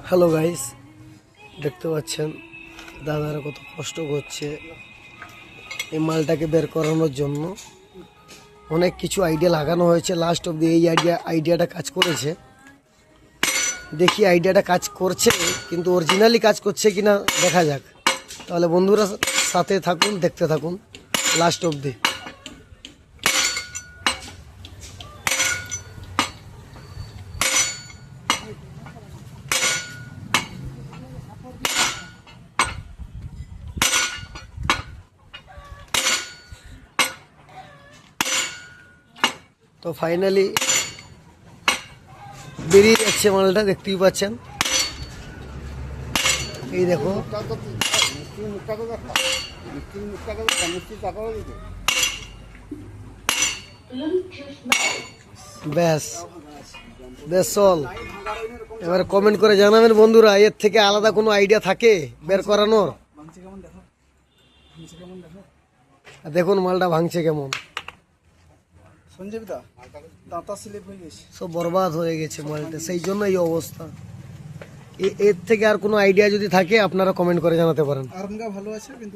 Hello guys, দেখতে পাচ্ছেন দাদারা কত কষ্ট করছে এই মালটাকে বের করানোর জন্য। অনেক কিছু আইডিয়া লাগানো হয়েছে, লাস্ট অব্দি এই আইডিয়াটা কাজ করেছে। দেখি আইডিয়াটা কাজ করছে, কিন্তু অরিজিনালি কাজ করছে কিনা দেখা যাক। তাহলে বন্ধুরা সাথে থাকুন, দেখতে থাকুন লাস্ট অব্দি। তো ফাইনালি বেরিয়ে যাচ্ছে মালটা, দেখতেই পাচ্ছেন। এই দেখো, ব্যাস ব্যাস চল। এবার কমেন্ট করে জানাবেন বন্ধুরা, এর থেকে আলাদা কোনো আইডিয়া থাকে বের করানোর। দেখুন মালটা ভাঙছে কেমন, সব বরবাদ হয়ে গেছে মালটা, সেই জন্য এই অবস্থা। এর থেকে আর কোনো আইডিয়া যদি থাকে আপনারা কমেন্ট করে জানাতে পারেন। ভালো আছে কিন্তু